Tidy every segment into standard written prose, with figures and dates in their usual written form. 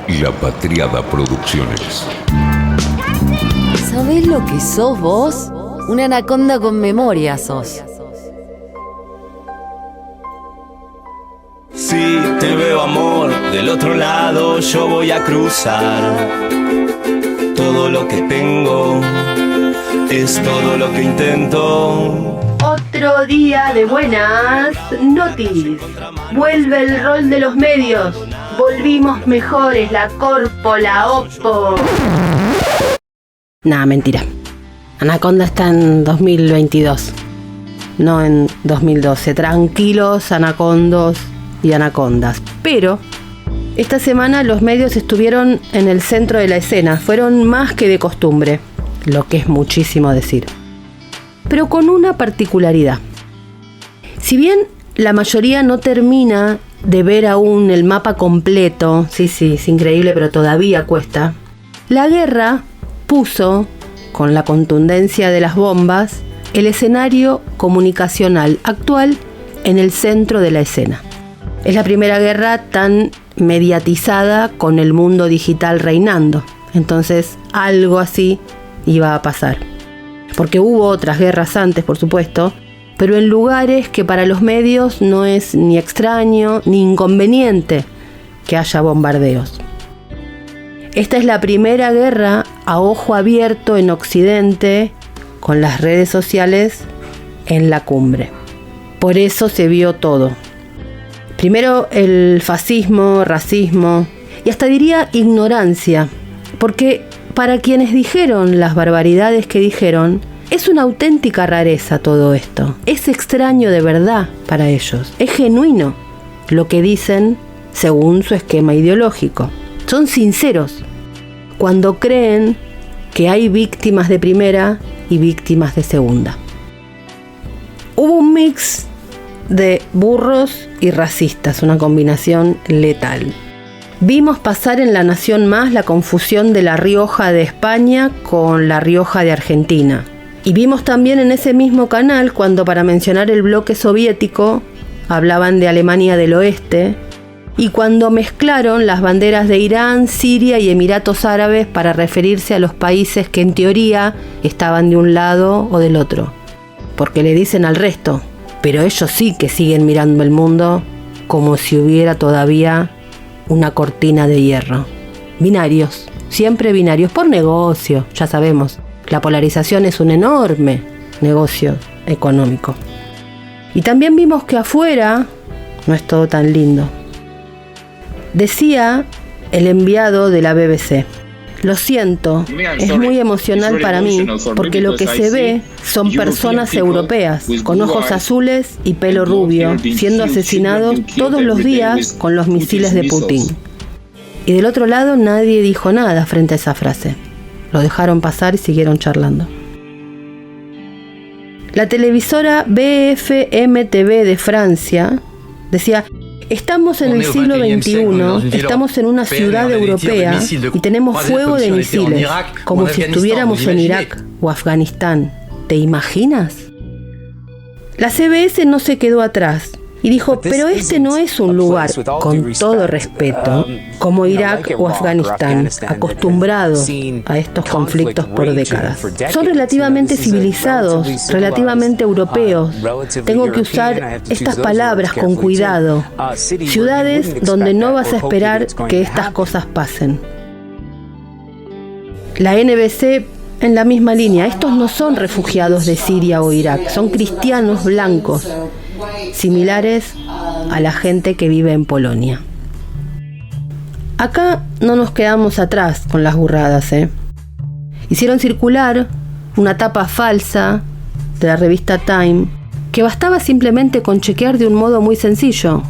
y La Patriada Producciones. ¿Sabés lo que sos vos? Una anaconda con memoria sos. Si te veo, amor, del otro lado yo voy a cruzar. Todo lo que tengo es todo lo que intento. Otro día de buenas noticias. Vuelve el rol de los medios. Volvimos mejores, la Corpo, la Oppo. Nah, mentira. Anaconda está en 2022, no en 2012. Tranquilos, anacondos y anacondas. Pero esta semana los medios estuvieron en el centro de la escena. Fueron más que de costumbre, lo que es muchísimo decir. Pero con una particularidad. Si bien la mayoría no termina de ver aún el mapa completo, sí, es increíble, pero todavía cuesta, la guerra puso, con la contundencia de las bombas, el escenario comunicacional actual en el centro de la escena. Es la primera guerra tan mediatizada con el mundo digital reinando. Entonces, algo así iba a pasar. Porque hubo otras guerras antes, por supuesto, pero en lugares que para los medios no es ni extraño ni inconveniente que haya bombardeos. Esta es la primera guerra a ojo abierto en Occidente, con las redes sociales en la cumbre. Por eso se vio todo. Primero el fascismo, racismo y hasta diría ignorancia, porque para quienes dijeron las barbaridades que dijeron, es una auténtica rareza todo esto. Es extraño de verdad para ellos. Es genuino lo que dicen según su esquema ideológico. Son sinceros cuando creen que hay víctimas de primera y víctimas de segunda. Hubo un mix de burros y racistas, una combinación letal. Vimos pasar en La Nación Más la confusión de La Rioja de España con La Rioja de Argentina. Y vimos también en ese mismo canal cuando para mencionar el bloque soviético hablaban de Alemania del Oeste, y cuando mezclaron las banderas de Irán, Siria y Emiratos Árabes para referirse a los países que en teoría estaban de un lado o del otro. Porque le dicen al resto, pero ellos sí que siguen mirando el mundo como si hubiera todavía una cortina de hierro. Binarios, siempre binarios, por negocio, ya sabemos. La polarización es un enorme negocio económico. Y también vimos que afuera no es todo tan lindo. Decía el enviado de la BBC: lo siento, es muy emocional para mí, porque lo que se ve son personas europeas, con ojos azules y pelo rubio, siendo asesinados todos los días con los misiles de Putin. Y del otro lado nadie dijo nada frente a esa frase. Lo dejaron pasar y siguieron charlando. La televisora BFM-TV de Francia decía: estamos en el siglo XXI, estamos en una ciudad europea y tenemos fuego de misiles, como si estuviéramos en Irak o Afganistán. ¿Te imaginas? La CBS no se quedó atrás y dijo: pero este no es un lugar, con todo respeto, como Irak o Afganistán, acostumbrados a estos conflictos por décadas. Son relativamente civilizados, relativamente europeos. Tengo que usar estas palabras con cuidado. Ciudades donde no vas a esperar que estas cosas pasen. La NBC en la misma línea: estos no son refugiados de Siria o Irak, son cristianos blancos, similares a la gente que vive en Polonia. Acá no nos quedamos atrás con las burradas, Hicieron circular una tapa falsa de la revista Time, que bastaba simplemente con chequear de un modo muy sencillo,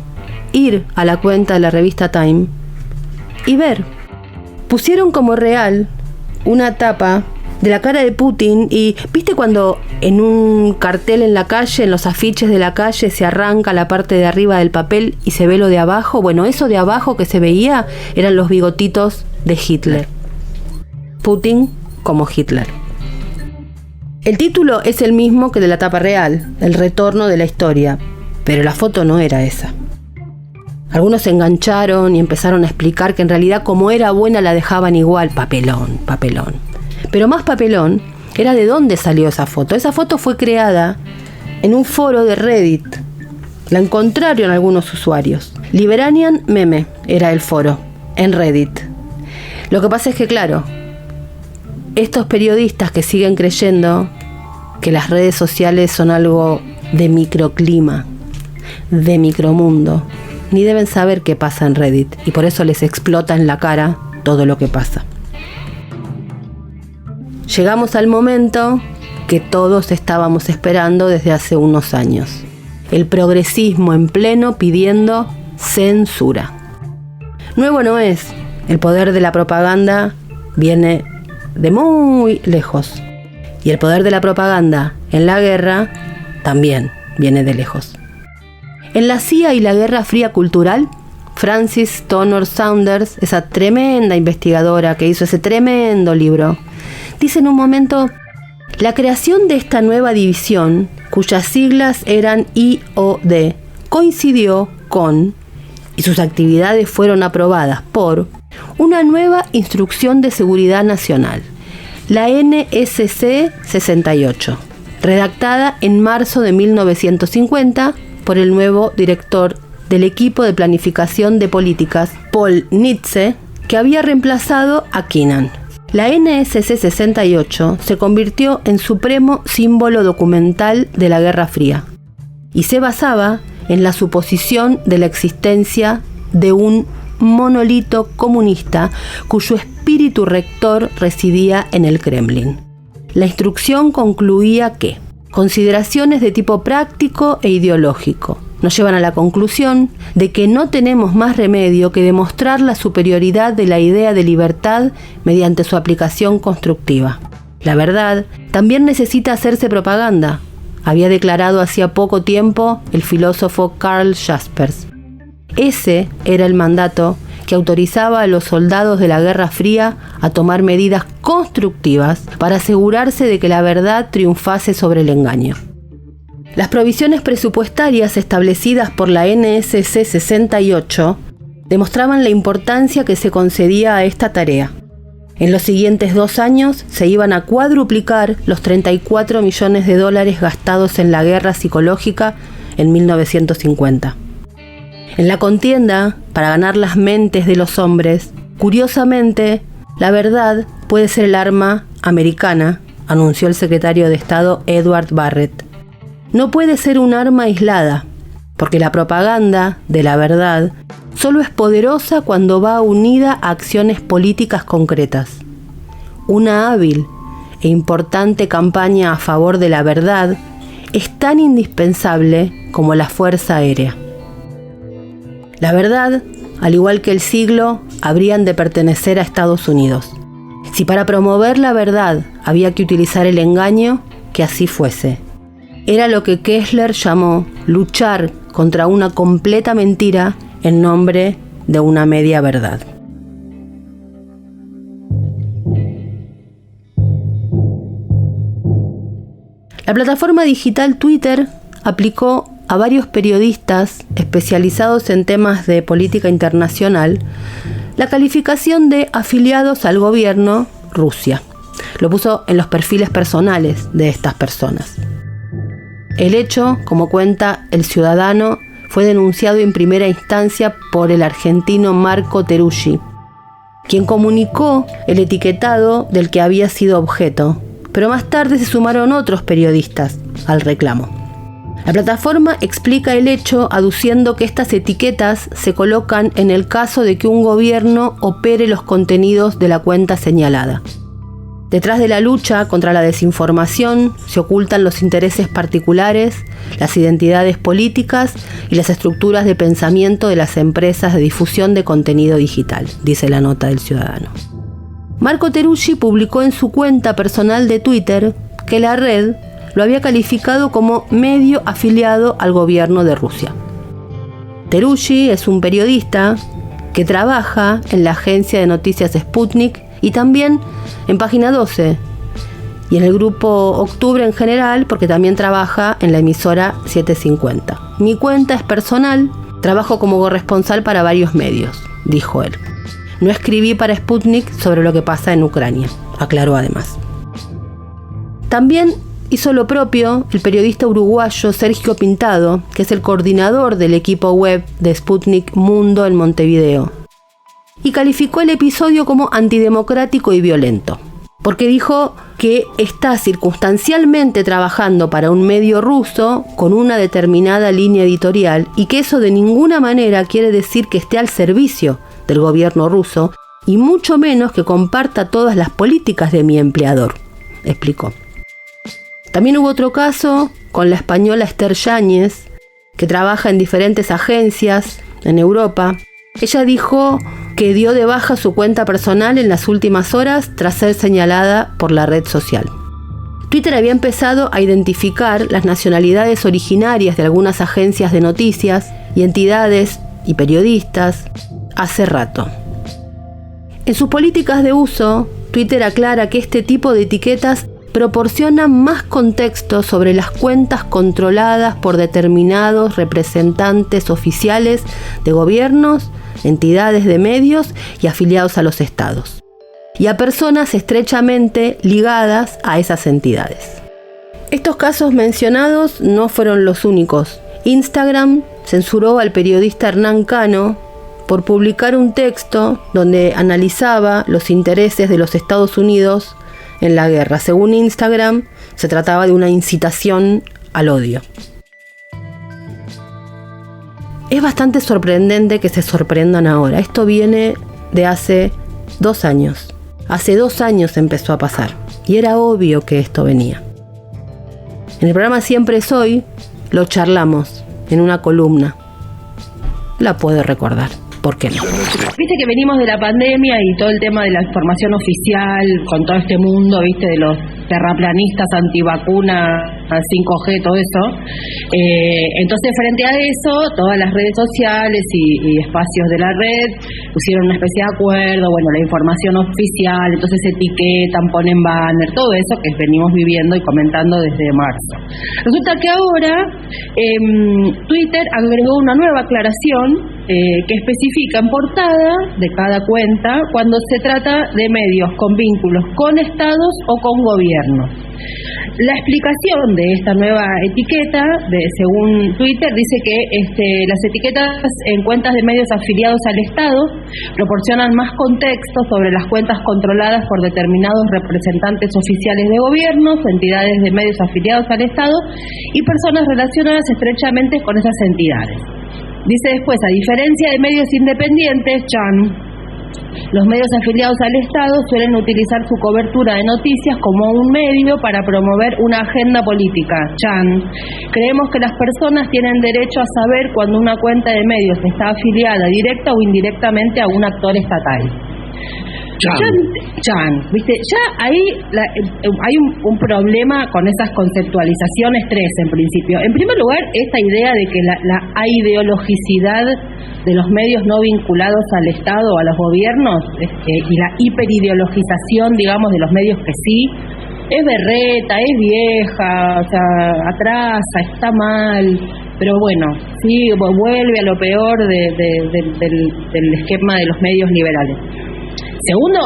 ir a la cuenta de la revista Time y ver. Pusieron como real una tapa de la cara de Putin y ¿viste cuando en un cartel en la calle, en los afiches de la calle, se arranca la parte de arriba del papel y se ve lo de abajo? Bueno, eso de abajo que se veía eran los bigotitos de Hitler. Putin como Hitler. El título es el mismo que de la tapa real, El retorno de la historia, pero la foto no era esa. Algunos se engancharon y empezaron a explicar que en realidad como era buena la dejaban igual. Papelón. Pero más papelón era de dónde salió esa foto. Esa foto fue creada en un foro de Reddit. La encontraron algunos usuarios. Liberanian Meme era el foro en Reddit. Lo que pasa es que, claro, estos periodistas que siguen creyendo que las redes sociales son algo de microclima, de micromundo, ni deben saber qué pasa en Reddit, y por eso les explota en la cara todo lo que pasa. Llegamos al momento que todos estábamos esperando desde hace unos años. El progresismo en pleno pidiendo censura. Nuevo no es. El poder de la propaganda viene de muy lejos. Y el poder de la propaganda en la guerra también viene de lejos. En la CIA y la Guerra Fría Cultural, Frances Turner Saunders, esa tremenda investigadora que hizo ese tremendo libro, dice en un momento: la creación de esta nueva división, cuyas siglas eran IOD, coincidió con, y sus actividades fueron aprobadas por, una nueva Instrucción de Seguridad Nacional, la NSC 68, redactada en marzo de 1950 por el nuevo director del equipo de planificación de políticas, Paul Nitze, que había reemplazado a Keenan. La NSC 68 se convirtió en supremo símbolo documental de la Guerra Fría y se basaba en la suposición de la existencia de un monolito comunista cuyo espíritu rector residía en el Kremlin. La instrucción concluía que consideraciones de tipo práctico e ideológico nos llevan a la conclusión de que no tenemos más remedio que demostrar la superioridad de la idea de libertad mediante su aplicación constructiva. La verdad también necesita hacerse propaganda, había declarado hacía poco tiempo el filósofo Karl Jaspers. Ese era el mandato que autorizaba a los soldados de la Guerra Fría a tomar medidas constructivas para asegurarse de que la verdad triunfase sobre el engaño. Las provisiones presupuestarias establecidas por la NSC 68 demostraban la importancia que se concedía a esta tarea. En los siguientes 2 años se iban a cuadruplicar los $34 millones gastados en la guerra psicológica en 1950. En la contienda para ganar las mentes de los hombres, curiosamente, la verdad puede ser el arma americana, anunció el secretario de Estado Edward Barrett. No puede ser un arma aislada, porque la propaganda de la verdad solo es poderosa cuando va unida a acciones políticas concretas. Una hábil e importante campaña a favor de la verdad es tan indispensable como la fuerza aérea. La verdad, al igual que el siglo, habrían de pertenecer a Estados Unidos. Si para promover la verdad había que utilizar el engaño, que así fuese. Era lo que Kessler llamó luchar contra una completa mentira en nombre de una media verdad. La plataforma digital Twitter aplicó a varios periodistas especializados en temas de política internacional la calificación de afiliados al gobierno Rusia. Lo puso en los perfiles personales de estas personas. El hecho, como cuenta El Ciudadano, fue denunciado en primera instancia por el argentino Marco Teruggi, quien comunicó el etiquetado del que había sido objeto, pero más tarde se sumaron otros periodistas al reclamo. La plataforma explica el hecho aduciendo que estas etiquetas se colocan en el caso de que un gobierno opere los contenidos de la cuenta señalada. Detrás de la lucha contra la desinformación se ocultan los intereses particulares, las identidades políticas y las estructuras de pensamiento de las empresas de difusión de contenido digital, dice la nota del Ciudadano. Marco Teruggi publicó en su cuenta personal de Twitter que la red lo había calificado como medio afiliado al gobierno de Rusia. Teruggi es un periodista que trabaja en la agencia de noticias Sputnik y también en Página 12 y en el grupo Octubre en general, porque también trabaja en la emisora 750. Mi cuenta es personal, Trabajo como corresponsal para varios medios, dijo él. No escribí para Sputnik sobre lo que pasa en Ucrania, aclaró además. También hizo lo propio el periodista uruguayo Sergio Pintado, que es el coordinador del equipo web de Sputnik Mundo en Montevideo, y calificó el episodio como antidemocrático y violento, porque dijo que está circunstancialmente trabajando para un medio ruso con una determinada línea editorial y que eso de ninguna manera quiere decir que esté al servicio del gobierno ruso y mucho menos que comparta todas las políticas de mi empleador, explicó. También hubo otro caso con la española Esther Yáñez, que trabaja en diferentes agencias en Europa. Ella dijo que dio de baja su cuenta personal en las últimas horas tras ser señalada por la red social. Twitter había empezado a identificar las nacionalidades originarias de algunas agencias de noticias y entidades y periodistas hace rato. En sus políticas de uso, Twitter aclara que este tipo de etiquetas proporciona más contexto sobre las cuentas controladas por determinados representantes oficiales de gobiernos, entidades de medios y afiliados a los estados, y a personas estrechamente ligadas a esas entidades. Estos casos mencionados no fueron los únicos. Instagram censuró al periodista Hernán Cano por publicar un texto donde analizaba los intereses de los Estados Unidos en la guerra. Según Instagram, se trataba de una incitación al odio. Es bastante sorprendente que se sorprendan ahora. Esto viene de hace 2 años. Hace 2 años empezó a pasar. Y era obvio que esto venía. En el programa Siempre Soy lo charlamos en una columna. La puedo recordar. ¿Por qué no? Viste que venimos de la pandemia y todo el tema de la información oficial con todo este mundo, viste, de los terraplanistas, antivacunas, 5G, todo eso. Entonces, frente a eso, todas las redes sociales y espacios de la red pusieron una especie de acuerdo, bueno, la información oficial, entonces etiquetan, ponen banner, todo eso que venimos viviendo y comentando desde marzo. Resulta que ahora Twitter agregó una nueva aclaración que especifica en portada de cada cuenta cuando se trata de medios con vínculos con estados o con gobiernos. La explicación de esta nueva etiqueta, según Twitter, dice que las etiquetas en cuentas de medios afiliados al Estado proporcionan más contexto sobre las cuentas controladas por determinados representantes oficiales de gobiernos, entidades de medios afiliados al Estado y personas relacionadas estrechamente con esas entidades. Dice después, a diferencia de medios independientes, los medios afiliados al Estado suelen utilizar su cobertura de noticias como un medio para promover una agenda política. Creemos que las personas tienen derecho a saber cuando una cuenta de medios está afiliada directa o indirectamente a un actor estatal. ¿Viste? Ya ahí hay un problema con esas conceptualizaciones, 3 en principio. En primer lugar, esta idea de que la ideologicidad de los medios no vinculados al Estado o a los gobiernos y la hiperideologización, digamos, de los medios que sí, es berreta, es vieja, o sea, atrasa, está mal, pero bueno, sí, vuelve a lo peor del esquema de los medios liberales. Segundo,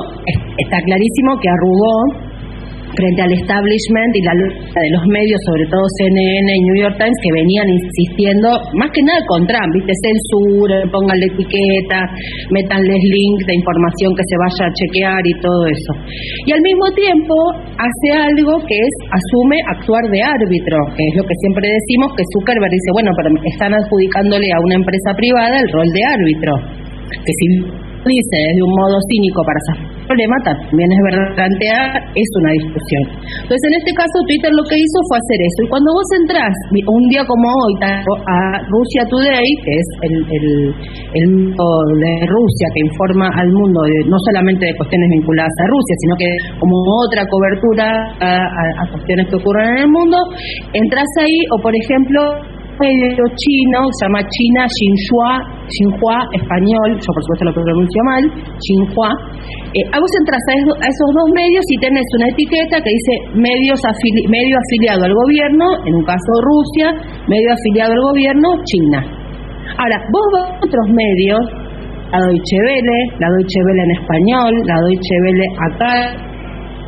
está clarísimo que arrugó frente al establishment y la lucha de los medios, sobre todo CNN y New York Times, que venían insistiendo, más que nada con Trump, ¿viste? Censuren, pónganle etiqueta, métanles links de información que se vaya a chequear y todo eso. Y al mismo tiempo hace algo que es, asume actuar de árbitro, que es lo que siempre decimos, que Zuckerberg dice, bueno, pero están adjudicándole a una empresa privada el rol de árbitro, que si dice desde un modo cínico para zafar el problema, también es verdad, plantear, es una discusión. Entonces, en este caso, Twitter lo que hizo fue hacer eso. Y cuando vos entrás un día como hoy a Russia Today, que es el mundo de Rusia que informa al mundo no solamente de cuestiones vinculadas a Rusia, sino que como otra cobertura a cuestiones que ocurren en el mundo, entras ahí, o por ejemplo, medio chino, se llama China Xinhua, español, yo por supuesto lo pronuncio mal, Xinhua. A vos entras a esos 2 medios y tenés una etiqueta que dice medio afiliado al gobierno, en un caso Rusia, medio afiliado al gobierno, China. Ahora, vos vas a otros medios, la Deutsche Welle en español, la Deutsche Welle acá,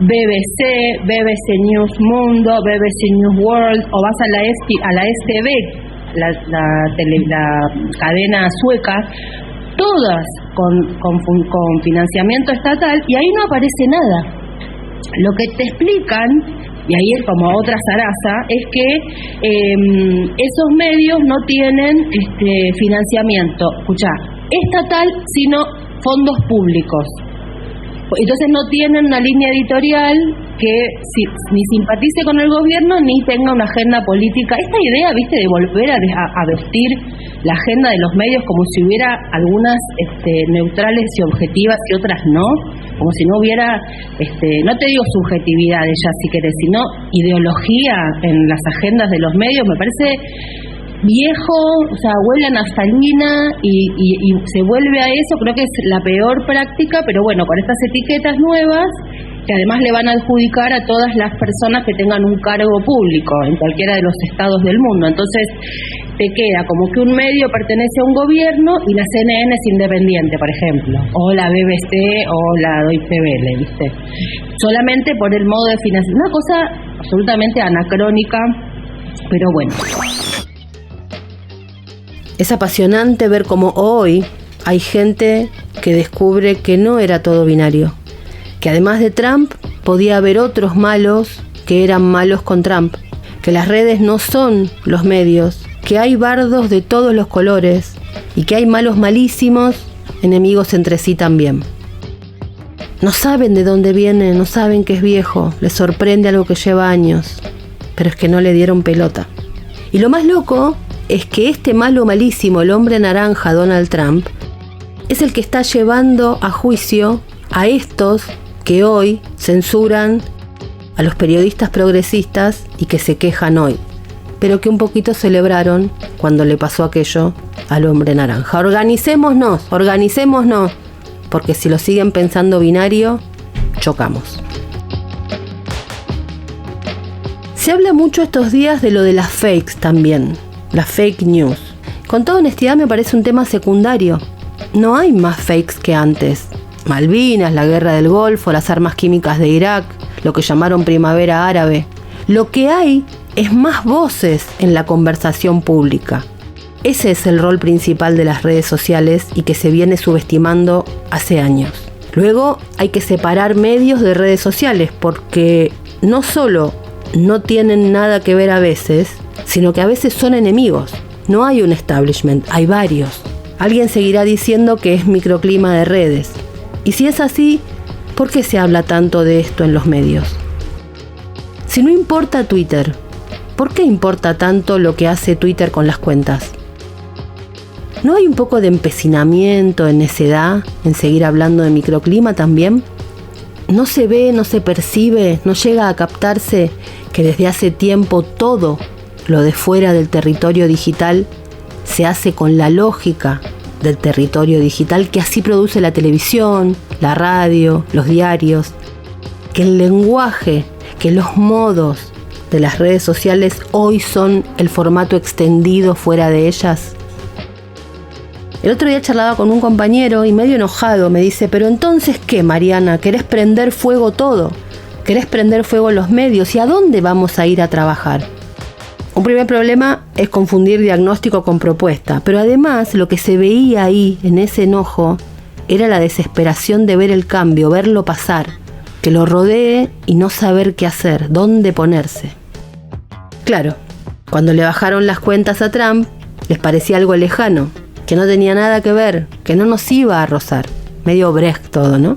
BBC News Mundo, BBC News World, o vas a la STV, la cadena sueca, todas con financiamiento estatal, y ahí no aparece nada. Lo que te explican, y ahí es como otra zaraza, es que esos medios no tienen financiamiento, estatal, sino fondos públicos. Entonces no tienen una línea editorial que ni simpatice con el gobierno ni tenga una agenda política. Esta idea, viste, de volver a vestir la agenda de los medios como si hubiera algunas neutrales y objetivas y otras no, como si no hubiera, no te digo subjetividades ya si querés, sino ideología en las agendas de los medios, me parece viejo, o sea, huele a naftalina y se vuelve a eso. Creo que es la peor práctica, pero bueno, con estas etiquetas nuevas, que además le van a adjudicar a todas las personas que tengan un cargo público en cualquiera de los estados del mundo. Entonces, te queda como que un medio pertenece a un gobierno y la CNN es independiente, por ejemplo, o la BBC o la Deutsche Welle, ¿viste? Solamente por el modo de financiación. Una cosa absolutamente anacrónica, pero bueno. Es apasionante ver cómo hoy hay gente que descubre que no era todo binario, que además de Trump podía haber otros malos que eran malos con Trump, que las redes no son los medios, que hay bardos de todos los colores y que hay malos malísimos, enemigos entre sí también. No saben de dónde viene, no saben que es viejo, les sorprende algo que lleva años, pero es que no le dieron pelota. Y lo más loco es que este malo malísimo, el hombre naranja Donald Trump, es el que está llevando a juicio a estos que hoy censuran a los periodistas progresistas y que se quejan hoy, pero que un poquito celebraron cuando le pasó aquello al hombre naranja. Organicémonos, porque si lo siguen pensando binario, chocamos. Se habla mucho estos días de lo de las fakes también. Las fake news. Con toda honestidad me parece un tema secundario. No hay más fakes que antes. Malvinas, la guerra del Golfo, las armas químicas de Irak, lo que llamaron primavera árabe. Lo que hay es más voces en la conversación pública. Ese es el rol principal de las redes sociales y que se viene subestimando hace años. Luego hay que separar medios de redes sociales porque no solo no tienen nada que ver a veces, sino que a veces son enemigos. No hay un establishment, hay varios. Alguien seguirá diciendo que es microclima de redes. Y si es así, ¿por qué se habla tanto de esto en los medios? Si no importa Twitter, ¿por qué importa tanto lo que hace Twitter con las cuentas? ¿No hay un poco de empecinamiento, en necedad, en seguir hablando de microclima también? ¿No se ve, no se percibe, no llega a captarse que desde hace tiempo todo lo de fuera del territorio digital se hace con la lógica del territorio digital, que así produce la televisión, la radio, los diarios, que el lenguaje, que los modos de las redes sociales hoy son el formato extendido fuera de ellas? El otro día charlaba con un compañero y medio enojado me dice: pero entonces ¿qué, Mariana? ¿Querés prender fuego todo? ¿Querés prender fuego los medios? ¿Y a dónde vamos a ir a trabajar? Un primer problema es confundir diagnóstico con propuesta, pero además lo que se veía ahí, en ese enojo, era la desesperación de ver el cambio, verlo pasar, que lo rodee y no saber qué hacer, dónde ponerse. Claro, cuando le bajaron las cuentas a Trump, les parecía algo lejano, que no tenía nada que ver, que no nos iba a rozar. Medio Brecht todo, ¿no?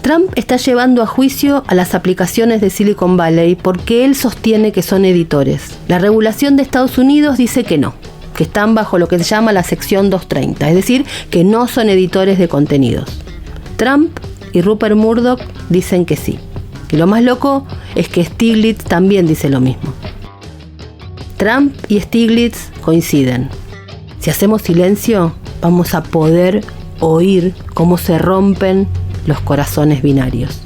Trump está llevando a juicio a las aplicaciones de Silicon Valley porque él sostiene que son editores. La regulación de Estados Unidos dice que no, que están bajo lo que se llama la sección 230, es decir, que no son editores de contenidos. Trump y Rupert Murdoch dicen que sí. Y lo más loco es que Stiglitz también dice lo mismo. Trump y Stiglitz coinciden. Si hacemos silencio, vamos a poder oír cómo se rompen los corazones binarios.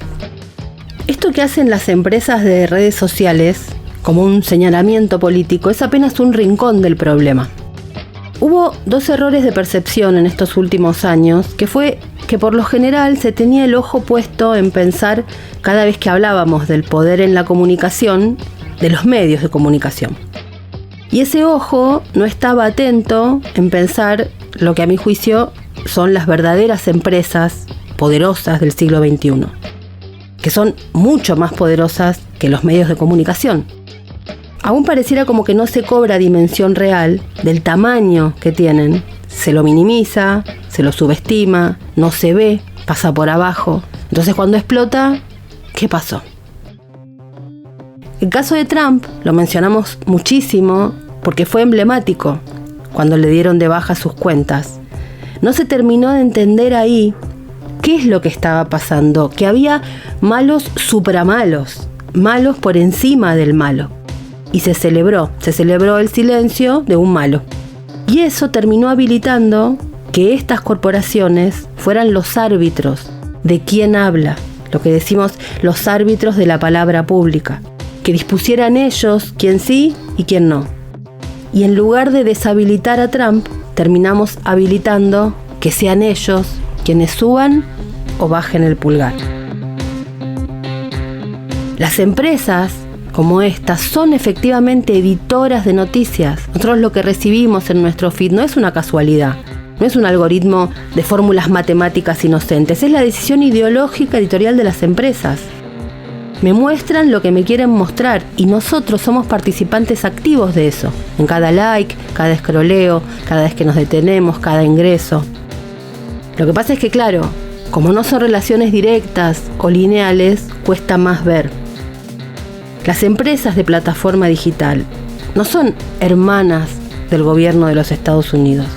Esto que hacen las empresas de redes sociales, como un señalamiento político, es apenas un rincón del problema. Hubo dos errores de percepción en estos últimos años, que fue que por lo general se tenía el ojo puesto en pensar, cada vez que hablábamos del poder en la comunicación, de los medios de comunicación. Y ese ojo no estaba atento en pensar lo que a mi juicio son las verdaderas empresas poderosas del siglo XXI, que son mucho más poderosas que los medios de comunicación. Aún pareciera como que no se cobra dimensión real del tamaño que tienen. Se lo minimiza, se lo subestima, no se ve, pasa por abajo. Entonces cuando explota, ¿qué pasó? El caso de Trump lo mencionamos muchísimo porque fue emblemático cuando le dieron de baja sus cuentas. No se terminó de entender ahí qué es lo que estaba pasando, que había malos supramalos, malos por encima del malo. Y se celebró el silencio de un malo. Y eso terminó habilitando que estas corporaciones fueran los árbitros de quién habla, lo que decimos los árbitros de la palabra pública, que dispusieran ellos quién sí y quién no. Y en lugar de deshabilitar a Trump, terminamos habilitando que sean ellos quienes suban o bajen el pulgar. Las empresas como estas son efectivamente editoras de noticias. Nosotros lo que recibimos en nuestro feed no es una casualidad, no es un algoritmo de fórmulas matemáticas inocentes, es la decisión ideológica editorial de las empresas. Me muestran lo que me quieren mostrar y nosotros somos participantes activos de eso, en cada like, cada escroleo, cada vez que nos detenemos, cada ingreso. Lo que pasa es que, claro, como no son relaciones directas o lineales, cuesta más ver. Las empresas de plataforma digital no son hermanas del gobierno de los Estados Unidos.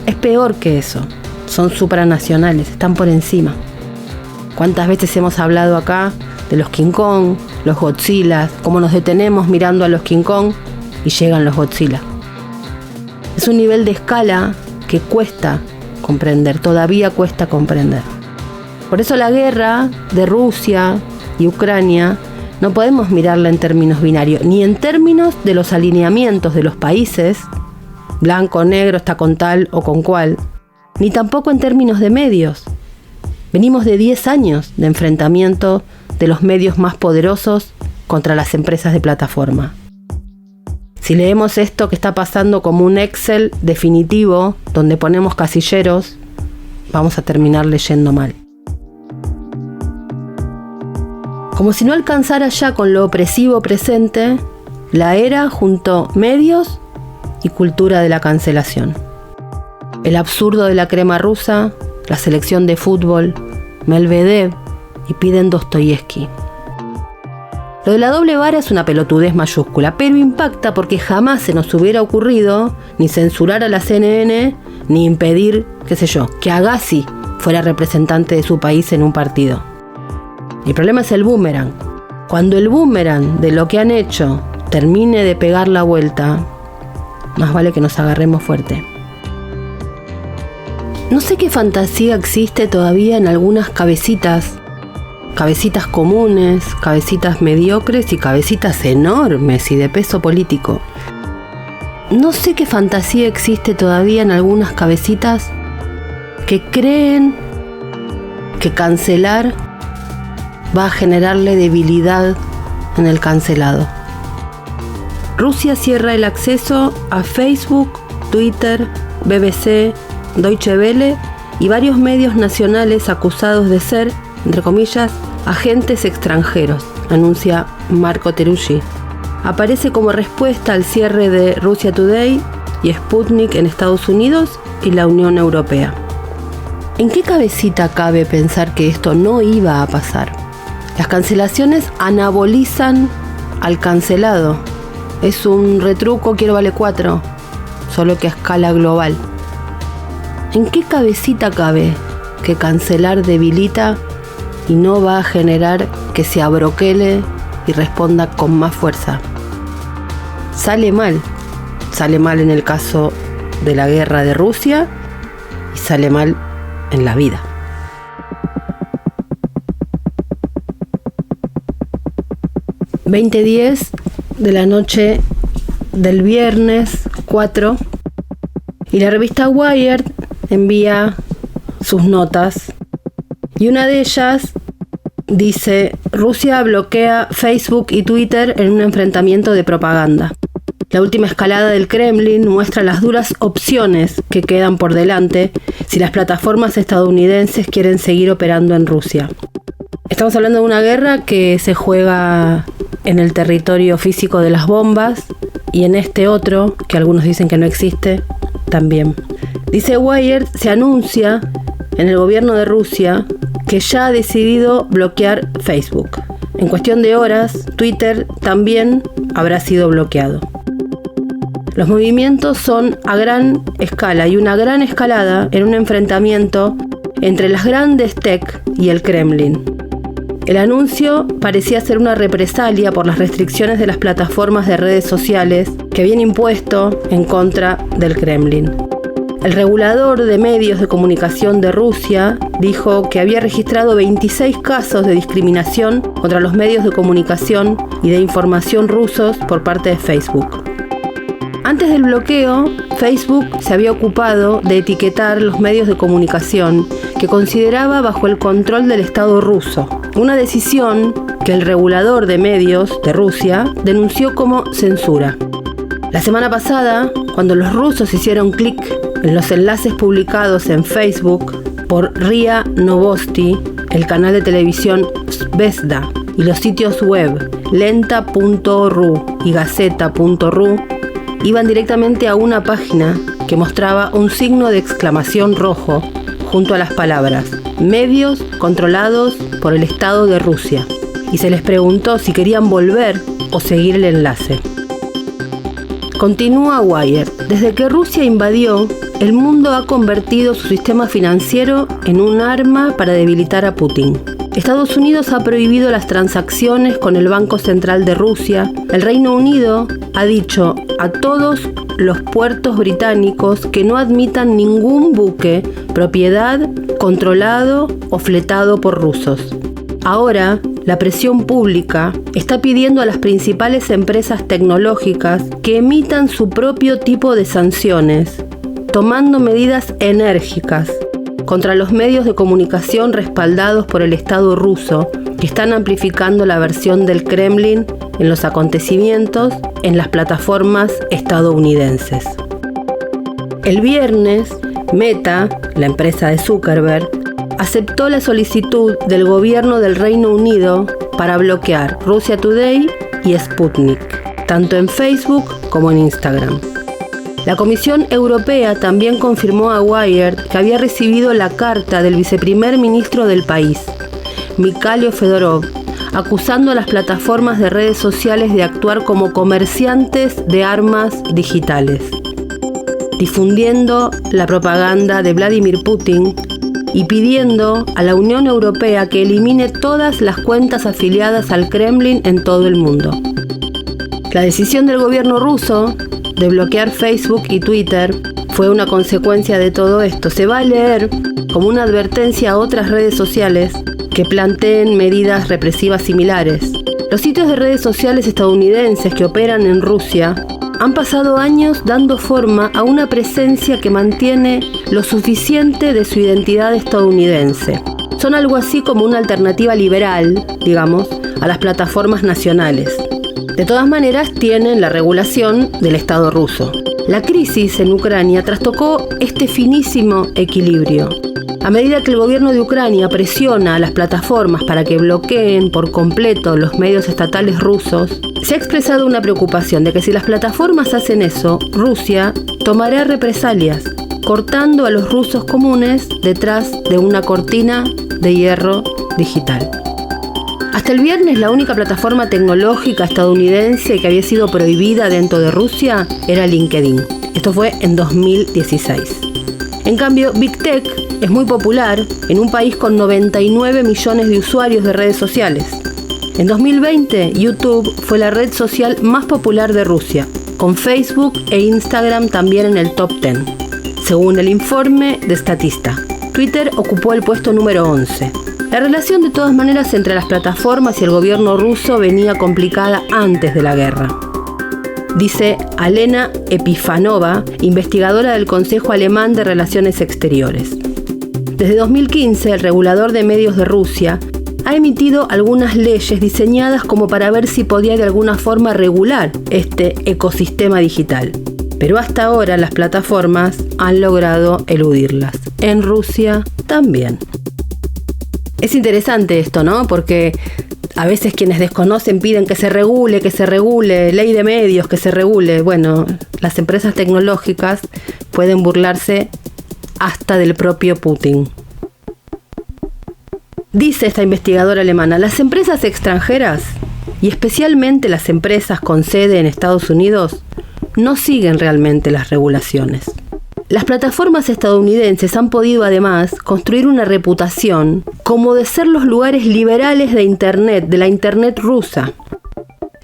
Es peor que eso, son supranacionales, están por encima. ¿Cuántas veces hemos hablado acá de los King Kong, los Godzilla, cómo nos detenemos mirando a los King Kong y llegan los Godzilla? Es un nivel de escala que cuesta comprender, todavía cuesta comprender. Por eso la guerra de Rusia y Ucrania no podemos mirarla en términos binarios, ni en términos de los alineamientos de los países, blanco, negro, está con tal o con cual, ni tampoco en términos de medios. Venimos de 10 años de enfrentamiento de los medios más poderosos contra las empresas de plataforma. Si leemos esto que está pasando como un Excel definitivo, donde ponemos casilleros, vamos a terminar leyendo mal. Como si no alcanzara ya con lo opresivo presente, la era juntó medios y cultura de la cancelación. El absurdo de la crema rusa, la selección de fútbol, Medvedev y piden Dostoyevsky. Lo de la doble vara es una pelotudez mayúscula, pero impacta porque jamás se nos hubiera ocurrido ni censurar a la CNN, ni impedir, que Agassi fuera representante de su país en un partido. El problema es el boomerang. Cuando el boomerang de lo que han hecho termine de pegar la vuelta, más vale que nos agarremos fuerte. No sé qué fantasía existe todavía en algunas cabecitas comunes, cabecitas mediocres y cabecitas enormes y de peso político. No sé qué fantasía existe todavía en algunas cabecitas que creen que cancelar va a generarle debilidad en el cancelado. Rusia cierra el acceso a Facebook, Twitter, BBC, Deutsche Welle y varios medios nacionales acusados de ser, entre comillas, agentes extranjeros, anuncia Marco Teruggi. Aparece como respuesta al cierre de Russia Today y Sputnik en Estados Unidos y la Unión Europea. ¿En qué cabecita cabe pensar que esto no iba a pasar? Las cancelaciones anabolizan al cancelado. Es un retruco quiero vale 4, solo que a escala global. ¿En qué cabecita cabe que cancelar debilita y no va a generar que se abroquele y responda con más fuerza? Sale mal en el caso de la guerra de Rusia y sale mal en la vida. (20:10 de la noche del viernes 4 Y la revista Wired envía sus notas. Y una de ellas dice: Rusia bloquea Facebook y Twitter en un enfrentamiento de propaganda. La última escalada del Kremlin muestra las duras opciones que quedan por delante si las plataformas estadounidenses quieren seguir operando en Rusia. Estamos hablando de una guerra que se juega en el territorio físico de las bombas y en este otro, que algunos dicen que no existe, también. Dice Wired, se anuncia en el gobierno de Rusia que ya ha decidido bloquear Facebook. En cuestión de horas, Twitter también habrá sido bloqueado. Los movimientos son a gran escala y una gran escalada en un enfrentamiento entre las grandes tech y el Kremlin. El anuncio parecía ser una represalia por las restricciones de las plataformas de redes sociales que habían impuesto en contra del Kremlin. El regulador de medios de comunicación de Rusia dijo que había registrado 26 casos de discriminación contra los medios de comunicación y de información rusos por parte de Facebook. Antes del bloqueo, Facebook se había ocupado de etiquetar los medios de comunicación que consideraba bajo el control del Estado ruso, una decisión que el regulador de medios de Rusia denunció como censura. La semana pasada, cuando los rusos hicieron clic en los enlaces publicados en Facebook por RIA Novosti, el canal de televisión Zvezda y los sitios web lenta.ru y gazeta.ru, iban directamente a una página que mostraba un signo de exclamación rojo junto a las palabras medios controlados por el Estado de Rusia, y se les preguntó si querían volver o seguir el enlace. Continúa Wired. Desde que Rusia invadió, el mundo ha convertido su sistema financiero en un arma para debilitar a Putin. Estados Unidos ha prohibido las transacciones con el Banco Central de Rusia. El Reino Unido ha dicho a todos los puertos británicos que no admitan ningún buque, propiedad, controlado o fletado por rusos. Ahora, la presión pública está pidiendo a las principales empresas tecnológicas que emitan su propio tipo de sanciones, tomando medidas enérgicas contra los medios de comunicación respaldados por el Estado ruso, que están amplificando la versión del Kremlin en los acontecimientos en las plataformas estadounidenses. El viernes, Meta, la empresa de Zuckerberg, aceptó la solicitud del gobierno del Reino Unido para bloquear Russia Today y Sputnik, tanto en Facebook como en Instagram. La Comisión Europea también confirmó a Wired que había recibido la carta del viceprimer ministro del país, Mikhailo Fedorov, acusando a las plataformas de redes sociales de actuar como comerciantes de armas digitales, difundiendo la propaganda de Vladimir Putin y pidiendo a la Unión Europea que elimine todas las cuentas afiliadas al Kremlin en todo el mundo. La decisión del gobierno ruso de bloquear Facebook y Twitter fue una consecuencia de todo esto. Se va a leer como una advertencia a otras redes sociales que planteen medidas represivas similares. Los sitios de redes sociales estadounidenses que operan en Rusia han pasado años dando forma a una presencia que mantiene lo suficiente de su identidad estadounidense. Son algo así como una alternativa liberal, digamos, a las plataformas nacionales. De todas maneras, tienen la regulación del Estado ruso. La crisis en Ucrania trastocó este finísimo equilibrio. A medida que el gobierno de Ucrania presiona a las plataformas para que bloqueen por completo los medios estatales rusos, se ha expresado una preocupación de que si las plataformas hacen eso, Rusia tomará represalias, cortando a los rusos comunes detrás de una cortina de hierro digital. Hasta el viernes, la única plataforma tecnológica estadounidense que había sido prohibida dentro de Rusia era LinkedIn. Esto fue en 2016. En cambio, Big Tech es muy popular en un país con 99 millones de usuarios de redes sociales. En 2020, YouTube fue la red social más popular de Rusia, con Facebook e Instagram también en el top 10, según el informe de Statista. Twitter ocupó el puesto número 11. La relación de todas maneras entre las plataformas y el gobierno ruso venía complicada antes de la guerra. dice Alena Epifanova, investigadora del Consejo Alemán de Relaciones Exteriores. Desde 2015, el regulador de medios de Rusia ha emitido algunas leyes diseñadas como para ver si podía de alguna forma regular este ecosistema digital. Pero hasta ahora las plataformas han logrado eludirlas. En Rusia también. Es interesante esto, ¿no? Porque a veces quienes desconocen piden que se regule, ley de medios, que se regule. Bueno, las empresas tecnológicas pueden burlarse hasta del propio Putin. Dice esta investigadora alemana, las empresas extranjeras, y especialmente las empresas con sede en Estados Unidos, no siguen realmente las regulaciones. Las plataformas estadounidenses han podido además construir una reputación como de ser los lugares liberales de Internet, de la Internet rusa.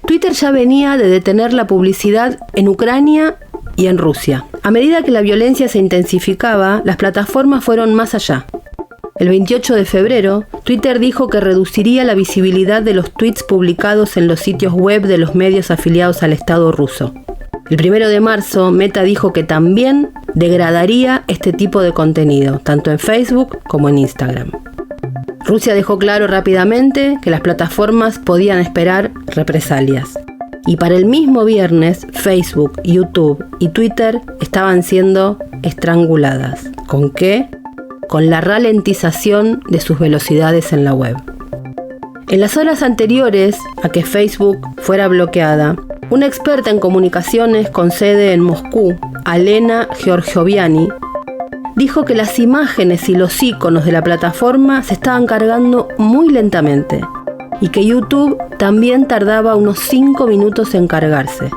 Twitter ya venía de detener la publicidad en Ucrania y en Rusia. A medida que la violencia se intensificaba, las plataformas fueron más allá. El 28 de febrero, Twitter dijo que reduciría la visibilidad de los tweets publicados en los sitios web de los medios afiliados al Estado ruso. El 1 de marzo, Meta dijo que también degradaría este tipo de contenido, tanto en Facebook como en Instagram. Rusia dejó claro rápidamente que las plataformas podían esperar represalias. Y para el mismo viernes, Facebook, YouTube y Twitter estaban siendo estranguladas. ¿Con qué? Con la ralentización de sus velocidades en la web. En las horas anteriores a que Facebook fuera bloqueada, una experta en comunicaciones con sede en Moscú, Alena Georgioviani, dijo que las imágenes y los iconos de la plataforma se estaban cargando muy lentamente y que YouTube también tardaba unos 5 minutos en cargarse.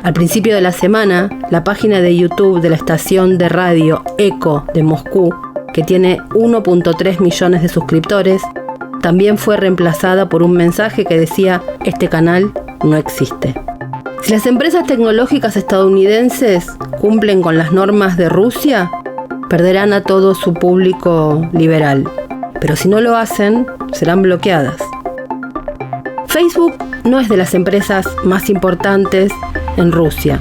Al principio de la semana, la página de YouTube de la estación de radio Eco de Moscú, que tiene 1.3 millones de suscriptores, también fue reemplazada por un mensaje que decía: este canal no existe. Si las empresas tecnológicas estadounidenses cumplen con las normas de Rusia, perderán a todo su público liberal. Pero si no lo hacen, serán bloqueadas. Facebook no es de las empresas más importantes en Rusia.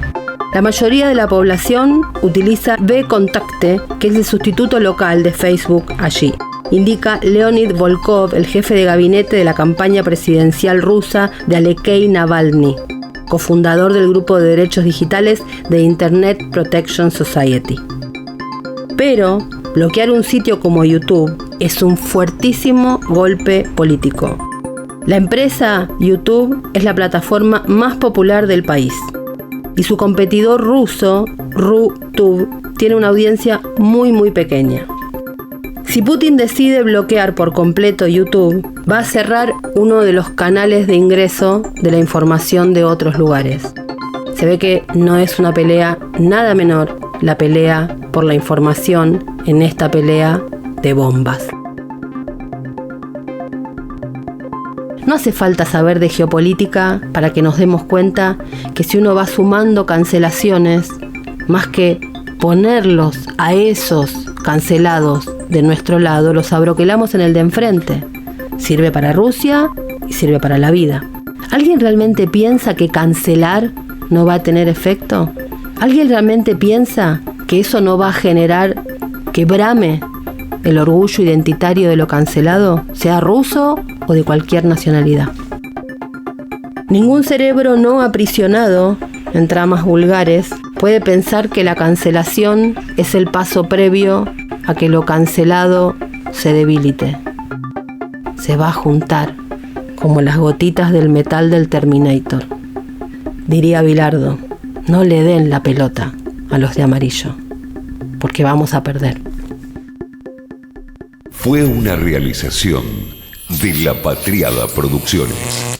La mayoría de la población utiliza VKontakte, que es el sustituto local de Facebook allí. Indica Leonid Volkov, el jefe de gabinete de la campaña presidencial rusa de Alexei Navalny, cofundador del grupo de derechos digitales de Internet Protection Society. Pero bloquear un sitio como YouTube es un fuertísimo golpe político. La empresa YouTube es la plataforma más popular del país y su competidor ruso, RuTube, tiene una audiencia muy pequeña. Si Putin decide bloquear por completo YouTube, va a cerrar uno de los canales de ingreso de la información de otros lugares. Se ve que no es una pelea nada menor la pelea por la información en esta pelea de bombas. No hace falta saber de geopolítica para que nos demos cuenta que si uno va sumando cancelaciones, más que ponerlos a esos cancelados de nuestro lado, los abroquelamos en el de enfrente. Sirve para Rusia y sirve para la vida. ¿Alguien realmente piensa que cancelar no va a tener efecto? ¿Alguien realmente piensa que eso no va a generar que brame el orgullo identitario de lo cancelado, sea ruso o de cualquier nacionalidad? Ningún cerebro no aprisionado en tramas vulgares puede pensar que la cancelación es el paso previo a que lo cancelado se debilite. Se va a juntar como las gotitas del metal del Terminator. Diría Bilardo, no le den la pelota a los de amarillo, porque vamos a perder. Fue una realización de La Patriada Producciones.